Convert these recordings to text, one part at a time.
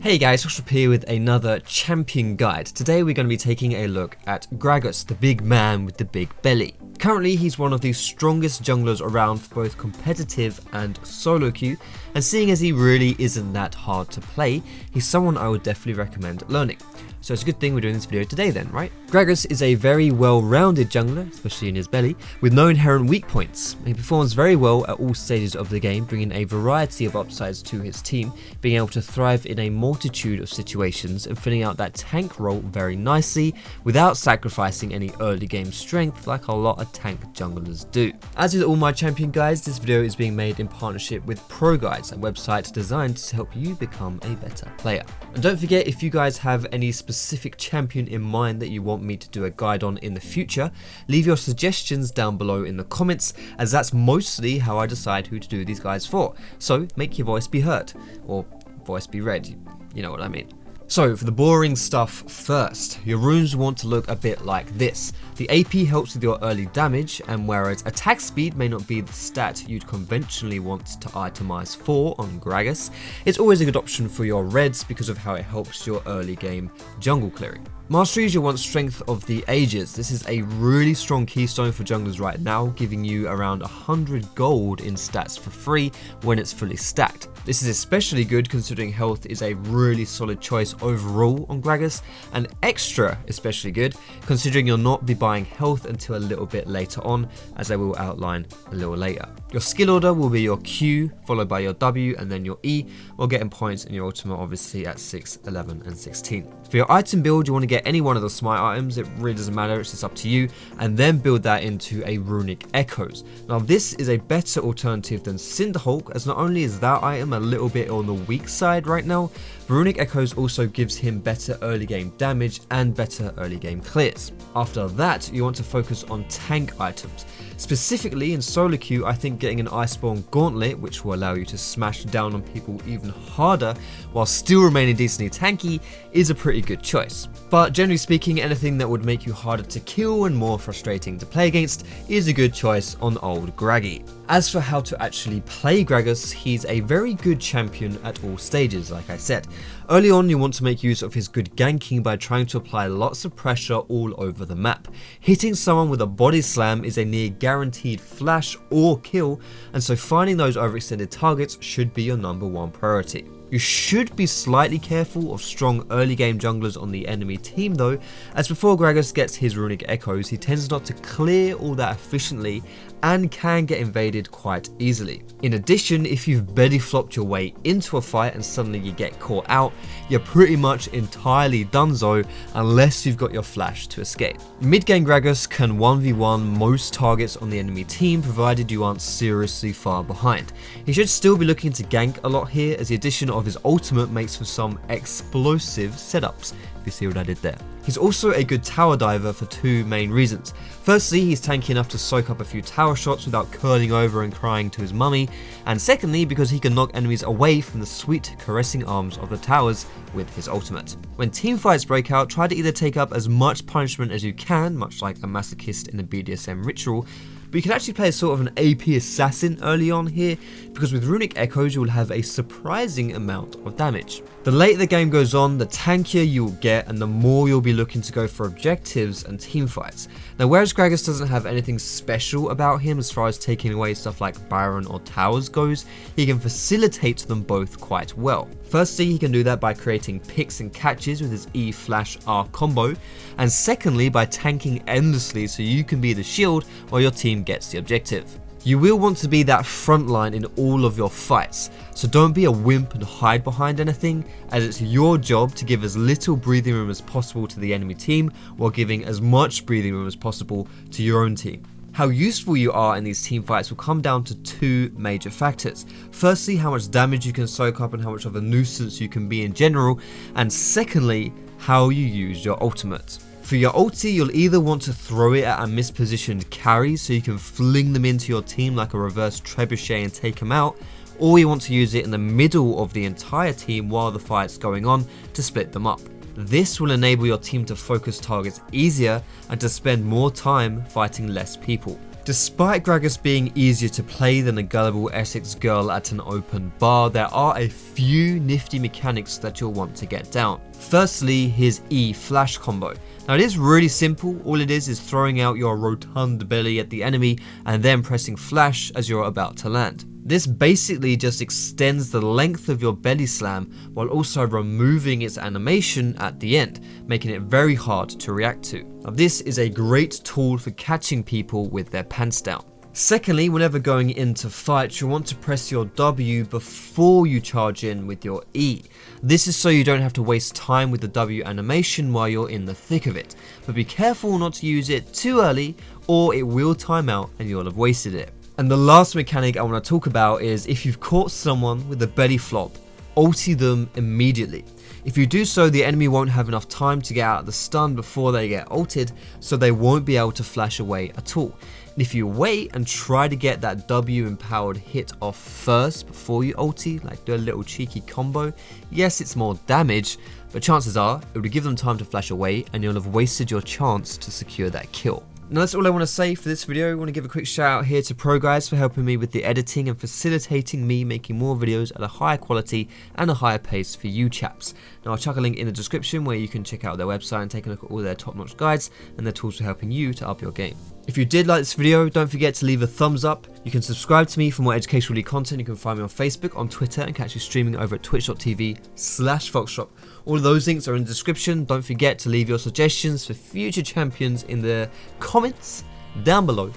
Hey guys, Foxdrop here with another champion guide. Today we're going to be taking a look at Gragas, the big man with the big belly. Currently he's one of the strongest junglers around for both competitive and solo queue, and seeing as he really isn't that hard to play, he's someone I would definitely recommend learning. So it's a good thing we're doing this video today then, right? Gragas is a very well-rounded jungler, especially in his belly, with no inherent weak points. He performs very well at all stages of the game, bringing a variety of upsides to his team, being able to thrive in a multitude of situations and filling out that tank role very nicely without sacrificing any early game strength like a lot of tank junglers do. As with all my champion guides, this video is being made in partnership with ProGuides, a website designed to help you become a better player. And don't forget, if you guys have any specific champion in mind that you want me to do a guide on in the future, leave your suggestions down below in the comments, as that's mostly how I decide who to do these guides for. So make your voice be heard, or voice be read, you know what I mean. So for the boring stuff first, your runes want to look a bit like this. The AP helps with your early damage, and whereas attack speed may not be the stat you'd conventionally want to itemize for on Gragas, it's always a good option for your reds because of how it helps your early game jungle clearing. Masteries, you want strength of the ages. This is a really strong keystone for junglers right now, giving you around 100 gold in stats for free when it's fully stacked. This is especially good considering health is a really solid choice overall on Gragas, and extra especially good considering you'll not be buying health until a little bit later on, as I will outline a little later. Your skill order will be your Q followed by your W and then your E, while getting points in your ultimate obviously at 6, 11 and 16. For your item build, you want to get any one of the smite items, it really doesn't matter, it's just up to you, and then build that into a runic echoes. Now this is a better alternative than Cinderhulk, as not only is that item a little bit on the weak side right now, runic echoes also gives him better early game damage and better early game clears. After that, you want to focus on tank items. Specifically in solo queue, I think getting an Iceborne Gauntlet, which will allow you to smash down on people even harder while still remaining decently tanky, is a pretty good choice. But generally speaking, anything that would make you harder to kill and more frustrating to play against is a good choice on old Graggy. As for how to actually play Gragas, he's a very good champion at all stages, like I said. Early on, you want to make use of his good ganking by trying to apply lots of pressure all over the map. Hitting someone with a body slam is a near guaranteed flash or kill, and so finding those overextended targets should be your #1 priority. You should be slightly careful of strong early game junglers on the enemy team though, as before Gragas gets his runic echoes, he tends not to clear all that efficiently and can get invaded quite easily. In addition, if you've belly flopped your way into a fight and suddenly you get caught out, you're pretty much entirely donezo unless you've got your flash to escape. Mid-game Gragas can 1v1 most targets on the enemy team provided you aren't seriously far behind. He should still be looking to gank a lot here, as the addition of his ultimate makes for some explosive setups, if you see what I did there. He's also a good tower diver for two main reasons. Firstly, he's tanky enough to soak up a few tower shots without curling over and crying to his mummy, and secondly because he can knock enemies away from the sweet caressing arms of the towers with his ultimate. When teamfights break out, try to either take up as much punishment as you can, much like a masochist in a BDSM ritual, but you can actually play as sort of an AP assassin early on here, because with runic echoes you will have a surprising amount of damage. The later the game goes on, the tankier you will get and the more you'll be looking to go for objectives and teamfights. Now whereas Gragas doesn't have anything special about him as far as taking away stuff like Baron or towers goes, he can facilitate them both quite well. Firstly, he can do that by creating picks and catches with his E/R combo, and secondly by tanking endlessly so you can be the shield while your team gets the objective. You will want to be that front line in all of your fights, so don't be a wimp and hide behind anything, as it's your job to give as little breathing room as possible to the enemy team while giving as much breathing room as possible to your own team. How useful you are in these team fights will come down to two major factors. Firstly, how much damage you can soak up and how much of a nuisance you can be in general, and secondly, how you use your ultimate. For your ulti, you'll either want to throw it at a mispositioned carry so you can fling them into your team like a reverse trebuchet and take them out, or you want to use it in the middle of the entire team while the fight's going on to split them up. This will enable your team to focus targets easier and to spend more time fighting less people. Despite Gragas being easier to play than a gullible Essex girl at an open bar, there are a few nifty mechanics that you'll want to get down. Firstly, his E flash combo. Now it is really simple, all it is throwing out your rotund belly at the enemy and then pressing flash as you're about to land. This basically just extends the length of your belly slam while also removing its animation at the end, making it very hard to react to. Now this is a great tool for catching people with their pants down. Secondly, whenever going into fights, you'll want to press your W before you charge in with your E. This is so you don't have to waste time with the W animation while you're in the thick of it, but be careful not to use it too early or it will time out and you'll have wasted it. And the last mechanic I want to talk about is if you've caught someone with a belly flop, ulti them immediately. If you do so, the enemy won't have enough time to get out of the stun before they get ulted, so they won't be able to flash away at all. And if you wait and try to get that W empowered hit off first before you ulti, like do a little cheeky combo, yes, it's more damage, but chances are it would give them time to flash away and you'll have wasted your chance to secure that kill. Now that's all I want to say for this video. I want to give a quick shout out here to Gragas for helping me with the editing and facilitating me making more videos at a higher quality and a higher pace for you chaps. Now I'll chuck a link in the description where you can check out their website and take a look at all their top-notch guides and their tools for helping you to up your game. If you did like this video, don't forget to leave a thumbs up. You can subscribe to me for more educational content. You can find me on Facebook, on Twitter, and catch me streaming over at twitch.tv/Foxdrop. All of those links are in the description. Don't forget to leave your suggestions for future champions in the comments down below.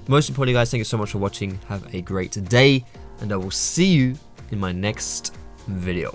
Most importantly, guys, thank you so much for watching. Have a great day, and I will see you in my next video.